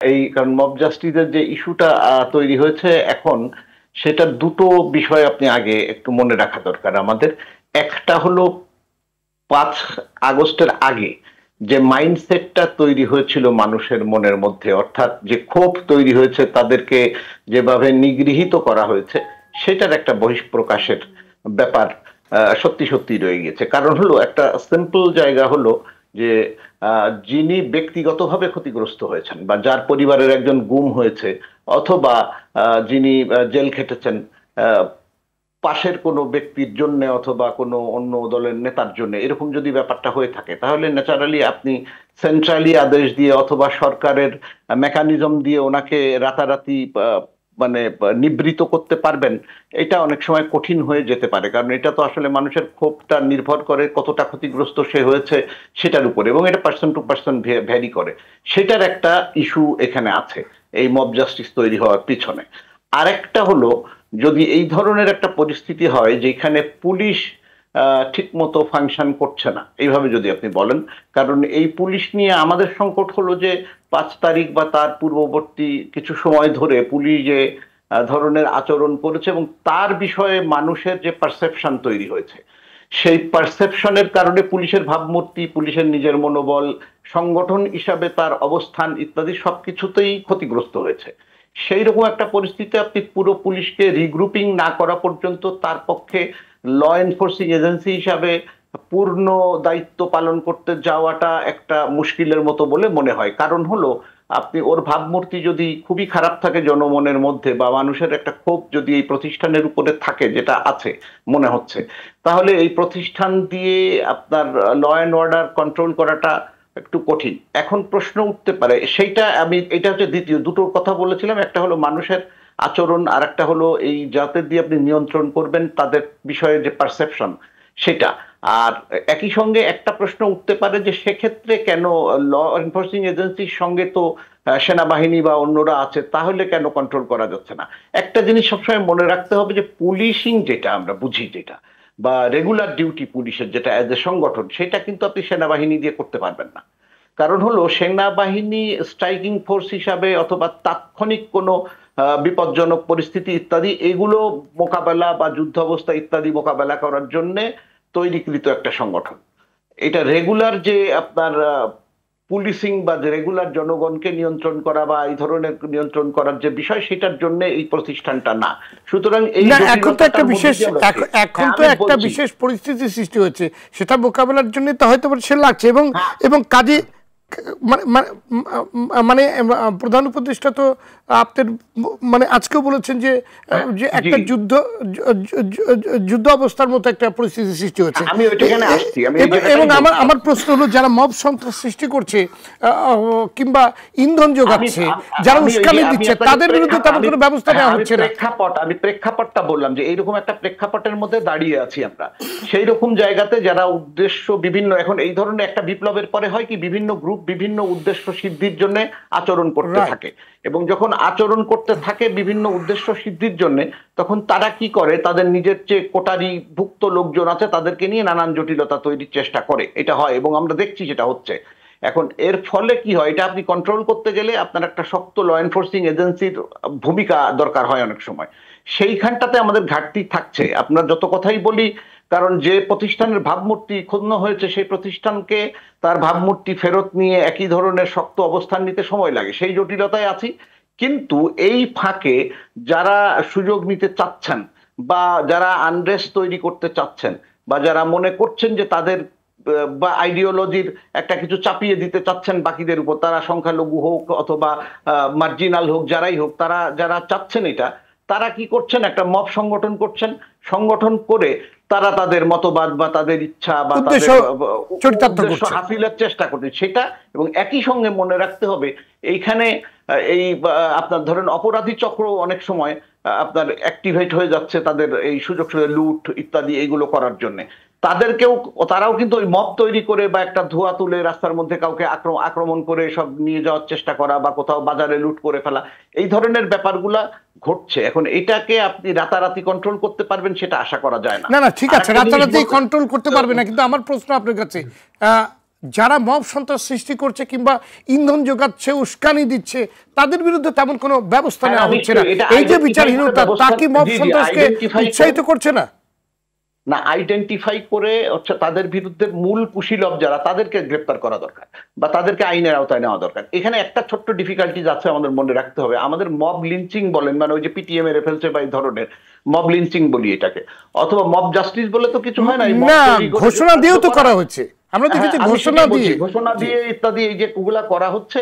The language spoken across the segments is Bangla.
এই কারণ মব জাস্টিসের যে ইস্যুটা তৈরি হয়েছে এখন, সেটার দুটো বিষয় আপনি আগে একটু মনে রাখা দরকার আমাদের। একটা হলো 5 আগস্টের আগে যে মাইন্ডসেটটা তৈরি হয়েছিল মানুষের মনের মধ্যে, অর্থাৎ যে ক্ষোভ তৈরি হয়েছে, তাদেরকে যেভাবে নিগৃহীত করা হয়েছে, সেটার একটা বহিঃপ্রকাশের ব্যাপার সত্যি সত্যি রয়ে গেছে। কারণ হলো একটা সিম্পল জায়গা হলো যে যিনি ব্যক্তিগতভাবে ক্ষতিগ্রস্ত হয়েছেন বা যার পরিবারের একজন গুম হয়েছে, অথবা যিনি জেল খেটেছেন পাশের কোনো ব্যক্তির জন্য অথবা কোনো অন্য দলের নেতার জন্য, এরকম যদি ব্যাপারটা হয়ে থাকে, তাহলে ন্যাচারালি আপনি সেন্ট্রালি আদেশ দিয়ে অথবা সরকারের মেকানিজম দিয়ে ওনাকে রাতারাতি মানে নিবৃত করতে পারবেন, এটা অনেক সময় কঠিন হয়ে যেতে পারে। কারণ এটা তো আসলে মানুষের ক্ষোভটা নির্ভর করে কতটা ক্ষতিগ্রস্ত সে হয়েছে সেটার উপরে, এবং এটা পার্সন টু পার্সন ভ্যারি করে। সেটার একটা ইস্যু এখানে আছে এই মব জাস্টিস তৈরি হওয়ার পিছনে। আরেকটা হলো, যদি এই ধরনের একটা পরিস্থিতি হয় যেখানে পুলিশ ঠিক মতো ফাংশন করছে না, এইভাবে যদি আপনি বলেন, কারণ এই পুলিশ নিয়ে আমাদের সংকট হলো যে 5 তারিখ বা তার পূর্ববর্তী কিছু সময় ধরে পুলিশ যে ধরনের আচরণ করেছে এবং তার বিষয়ে মানুষের যে পারসেপশন তৈরি হয়েছে, সেই পারসেপশনের কারণে পুলিশের ভাবমূর্তি, পুলিশের নিজের মনোবল, সংগঠন হিসাবে তার অবস্থান ইত্যাদি সবকিছুতেই ক্ষতিগ্রস্ত হয়েছে। সেই রকম একটা পরিস্থিতিতে আপনি পুরো পুলিশকে রিগ্রুপিং না করা পর্যন্ত তার পক্ষে ল এনফোর্সিং এজেন্সি হিসাবে পূর্ণ দায়িত্ব পালন করতে যাওয়াটা একটা মুশকিলের মতো বলে মনে হয়। কারণ হলো, আপনি ওর ভাবমূর্তি যদি খুবই খারাপ থাকে জনমনের মধ্যে, বা মানুষের একটা ক্ষোভ যদি এই প্রতিষ্ঠানের উপরে থাকে, যেটা আছে মনে হচ্ছে, তাহলে এই প্রতিষ্ঠান দিয়ে আপনার ল অ্যান্ড অর্ডার কন্ট্রোল করাটা একটু কঠিন। এখন প্রশ্ন উঠতে পারে, সেইটা আমি, এটা হচ্ছে দ্বিতীয় দুটো কথা বলেছিলাম, একটা হলো মানুষের আচরণ, আর একটা হলো এই জাতের দিয়ে আপনি নিয়ন্ত্রণ করবেন তাদের বিষয়ে যে পারসেপশন, সেটা। আর একই সঙ্গে একটা প্রশ্ন উঠতে পারে যে সেক্ষেত্রে কেন ল এনফোর্সিং এজেন্সির সঙ্গে তো সেনাবাহিনী বা অন্যরা আছে, তাহলে কেন কন্ট্রোল করা যাচ্ছে না? একটা জিনিস সবসময় মনে রাখতে হবে যে পুলিশিং যেটা আমরা বুঝি, যেটা বা রেগুলার ডিউটি পুলিশের যেটা অ্যাজ এ সংগঠন, সেটা কিন্তু আপনি সেনাবাহিনী দিয়ে করতে পারবেন না। কারণ হলো, সেনাবাহিনী স্ট্রাইকিং ফোর্স হিসাবে অথবা তাৎক্ষণিক কোনো বিপজ্জনক পরিস্থিতি ইত্যাদি এগুলো মোকাবেলা বা যুদ্ধ অবস্থা ইত্যাদি মোকাবেলা করার জন্য তৈরিকৃত একটা সংগঠন। এটা রেগুলার যে আপনার পুলিশিং বা যে রেগুলার জনগণকে নিয়ন্ত্রণ করা বা এই ধরনের নিয়ন্ত্রণ করার যে বিষয়, সেটার জন্য এই প্রতিষ্ঠানটা না। সুতরাং এই এখন তো একটা বিশেষ, এখন তো একটা বিশেষ পরিস্থিতি সৃষ্টি হয়েছে, সেটা মোকাবেলার জন্য তো হয়তো সে লাগছে। এবং এবং কাজে মানে প্রধান উপদেষ্টা তো আপনার মানে আজকেও বলেছেন যে একটা যুদ্ধ অবস্থার মতো একটা পরিস্থিতি সৃষ্টি হয়েছে। এবং আমার প্রশ্ন হলো, যারা মব সন্ত্রাস সৃষ্টি করছে কিংবা ইন্ধন যোগাচ্ছে, যারা উস্কানি দিচ্ছে, তাদের বিরুদ্ধে তেমন কোনো ব্যবস্থা নেওয়া হচ্ছে না। আমি প্রেক্ষাপটটা বললাম যে এইরকম একটা প্রেক্ষাপটের মধ্যে দাঁড়িয়ে আছি আমরা। সেই রকম জায়গাতে যারা উদ্দেশ্য বিভিন্ন, এখন এই ধরনের একটা বিপ্লবের পরে হয় কি, বিভিন্ন গ্রুপ বিভিন্ন উদ্দেশ্য সিদ্ধির জন্য আচরণ করতে থাকে, এবং যখন আচরণ করতে থাকে বিভিন্ন উদ্দেশ্য সিদ্ধির জন্য, তখন তারা কি করে, তাদের নিজের যে কোটারি ভুক্ত লোকজন আছে তাদেরকে নিয়ে নানান জটিলতা তৈরির চেষ্টা করে। এটা হয় এবং আমরা দেখছি যেটা হচ্ছে। এখন এর ফলে কি হয়, এটা আপনি কন্ট্রোল করতে গেলে আপনার একটা শক্ত ল এনফোর্সিং এজেন্সির ভূমিকা দরকার হয় অনেক সময়। সেইখানটাতে আমাদের ঘাটতি থাকছে, আপনার যত কথাই বলি। কারণ যে প্রতিষ্ঠানের ভাবমূর্তি ক্ষুণ্ণ হয়েছে, সেই প্রতিষ্ঠানকে তার ভাবমূর্তি ফেরত নিয়ে একই ধরনের শক্ত অবস্থান নিতে সময় লাগে, সেই জটিলতায় আছি। কিন্তু এই ফাঁকে যারা সুযোগ নিতে চাচ্ছেন, বা যারা আনরেস্ট তৈরি করতে চাচ্ছেন, বা যারা মনে করছেন যে তাদের বা আইডিওলজির একটা কিছু চাপিয়ে দিতে চাচ্ছেন বাকিদের উপর, তারা সংখ্যালঘু হোক অথবা মার্জিনাল হোক, যারাই হোক, তারা যারা চাচ্ছেন এটা, তারা কি করছেন, একটা মব সংগঠন করছেন। সংগঠন করে তারা তাদের মতবাদ বা তাদের ইচ্ছা বা উদ্দেশ্য হাসিলের চেষ্টা করছে সেটা। এবং একই সঙ্গে মনে রাখতে হবে, এইখানে এই আপনার ধরেন অপরাধী চক্র অনেক সময় আপনার অ্যাক্টিভেট হয়ে যাচ্ছে তাদের এই সুযোগ সুবিধা লুট ইত্যাদি এইগুলো করার জন্য। তারাও কিন্তু ওই মব তৈরি করে বা একটা ধোঁয়া তুলে রাস্তার মধ্যে কাউকে আক্রমণ করে সব নিয়ে যাওয়ার চেষ্টা করা, বা কোথাও বাজারে লুট করে ফেলা, এই ধরনের ব্যাপারগুলা ঘটছে। এখন এটাকে আপনি রাতারাতি কন্ট্রোল করতে পারবেন সেটা আশা করা যায় না। না, ঠিক আছে, রাতারাতি কন্ট্রোল করতে পারবে না। কিন্তু আমার প্রশ্ন আপনার কাছে, যারা মব সন্ত্রাস সৃষ্টি করছে কিংবা ইন্ধন যোগাচ্ছে, উস্কানি দিচ্ছে, তাদের বিরুদ্ধে তেমন কোনো ব্যবস্থা নেওয়া হচ্ছে না। এই যে বিচারহীনতা, তা কি মব সন্ত্রাসকে উৎসাহিত করছে না? না, আইডেন্টিফাই করে তাদের বিরুদ্ধে মূল কুশীলব যারা, তাদেরকে গ্রেপ্তার করা দরকার বা তাদেরকে আইনের আওতায় নেওয়া দরকার। এখানে একটা ছোট্ট ডিফিকাল্টিজ আছে, আমাদের মনে রাখতে হবে। আমাদের মব লিঞ্চিং বলেন, মানে ওই যে পিটিএম এর ফেলছে বা এই ধরনের মব লিঞ্চিং বলি এটাকে, অথবা মব জাস্টিস বলে তো কিছু হয় না। ঘোষণা দিয়েও তো করা হচ্ছে, আমরা দেখেছি ঘোষণা দিয়ে ইত্যাদি এই যে গুলা করা হচ্ছে,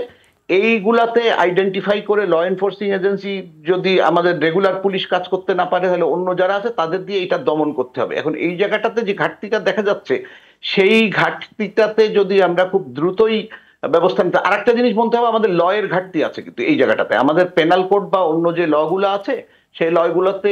এইগুলাতে আইডেন্টিফাই করে ল এনফোর্সিং এজেন্সি যদি আমাদের রেগুলার পুলিশ কাজ করতে না পারে, তাহলে অন্য যারা আছে তাদের দিয়ে এটা দমন করতে হবে। এখন এই জায়গাটাতে যে ঘাটতিটা দেখা যাচ্ছে, সেই ঘাটতিটাতে যদি আমরা খুব দ্রুতই ব্যবস্থা নিতে। আর একটা জিনিস বলতে হবে, আমাদের ল এর ঘাটতি আছে কিন্তু এই জায়গাটাতে। আমাদের পেনাল কোড বা অন্য যে ল গুলো আছে, সেই লগুলোতে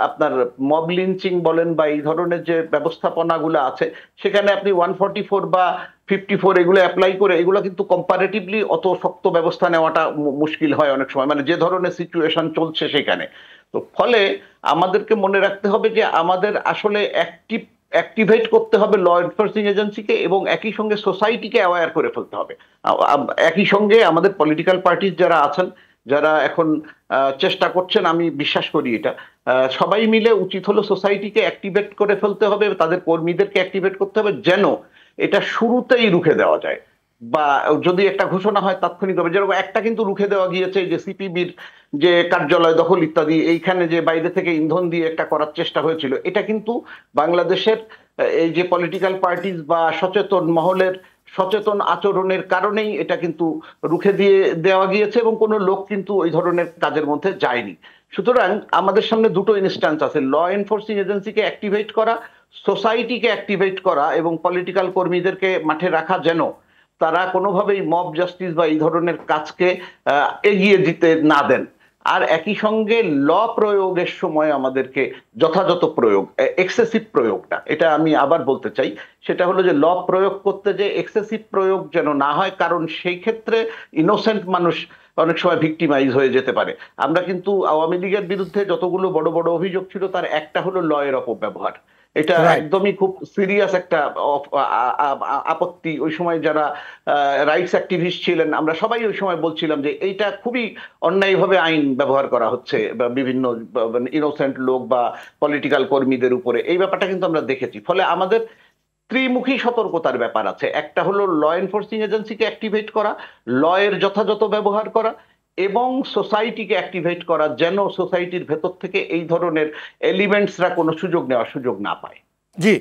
আপনার মব লিঞ্চিং বলেন বা এই ধরনের যে ব্যবস্থাপনাগুলো আছে, সেখানে আপনি 144 বা 54 এগুলো অ্যাপ্লাই করে এগুলো কিন্তু কম্পারেটিভলি অত শক্ত ব্যবস্থা নেওয়াটা মুশকিল হয় অনেক সময়, মানে যে ধরনের সিচুয়েশন চলছে সেখানে। তো ফলে আমাদেরকে মনে রাখতে হবে যে আমাদের আসলে অ্যাক্টিভেট করতে হবে ল এনফোর্সিং এজেন্সিকে, এবং একই সঙ্গে সোসাইটিকে অ্যাওয়্যার করে ফেলতে হবে। একই সঙ্গে আমাদের পলিটিক্যাল পার্টিজ যারা আছেন, যারা এখন চেষ্টা করছেন, আমি বিশ্বাস করি এটা সবাই মিলে উচিত হলো সোসাইটিকে অ্যাক্টিভেট করে ফেলতে হবে, তাদের কর্মীদেরকে অ্যাক্টিভেট করতে হবে, যেন এটা শুরুতেই রুখে দেওয়া যায়। বা যদি একটা ঘোষণা হয় তাৎক্ষণিকভাবে, যেরকম একটা কিন্তু রুখে দেওয়া গিয়েছে, যে সিপিবির যে কার্যালয় দখল ইত্যাদি, এইখানে যে বাইরে থেকে ইন্ধন দিয়ে একটা করার চেষ্টা হয়েছিল, এটা কিন্তু বাংলাদেশের এই যে পলিটিক্যাল পার্টিজ বা সচেতন মহলের সচেতন আচরণের কারণেই এটা কিন্তু রুখে দিয়ে দেওয়া গিয়েছে, এবং কোনো লোক কিন্তু ওই ধরনের কাজের মধ্যে যায়নি। সুতরাং আমাদের সামনে দুটো ইনস্ট্যান্স আছে, ল এনফোর্সিং এজেন্সিকে অ্যাক্টিভেট করা, সোসাইটিকে অ্যাক্টিভেট করা, এবং পলিটিক্যাল কর্মীদেরকে মাঠে রাখা, যেন তারা কোনোভাবেই মব জাস্টিস বা এই ধরনের কাজকে এগিয়ে দিতে না দেন। আর একই সঙ্গে ল প্রয়োগের সময় আমাদেরকে যথাযথ প্রয়োগ, এক্সেসিভ প্রয়োগটা, এটা আমি আবার বলতে চাই, সেটা হলো যে ল প্রয়োগ করতে যে এক্সেসিভ প্রয়োগ যেন না হয়, কারণ সেই ক্ষেত্রে ইনোসেন্ট মানুষ অনেক সময় ভিক্টিমাইজ হয়ে যেতে পারে। আমরা কিন্তু আওয়ামী লীগের বিরুদ্ধে যতগুলো বড় বড় অভিযোগ ছিল, তার একটা হলো ল এর অপব্যবহার। এটা একদমই খুব সিরিয়াস একটা আপত্তি। ওই সময় যারা রাইটস অ্যাক্টিভিস্ট ছিলেন, আমরা সবাই ওই সময় বলছিলাম যে এইটা খুবই অন্যায়ভাবে আইন ব্যবহার করা হচ্ছে বিভিন্ন ইনোসেন্ট লোক বা পলিটিক্যাল কর্মীদের উপরে। এই ব্যাপারটা কিন্তু আমরা দেখেছি। ফলে আমাদের ত্রিমুখী সতর্কতার ব্যাপার আছে। একটা হলো ল এনফোর্সিং এজেন্সিকে অ্যাক্টিভেট করা, ল এর যথাযথ ব্যবহার করা, এবং সোসাইটিকে অ্যাক্টিভেট করা, যেন সোসাইটির ভেতর থেকে এই ধরনের এলিমেন্টসরা কোনো সুযোগ নেওয়ার সুযোগ না পায়। জি।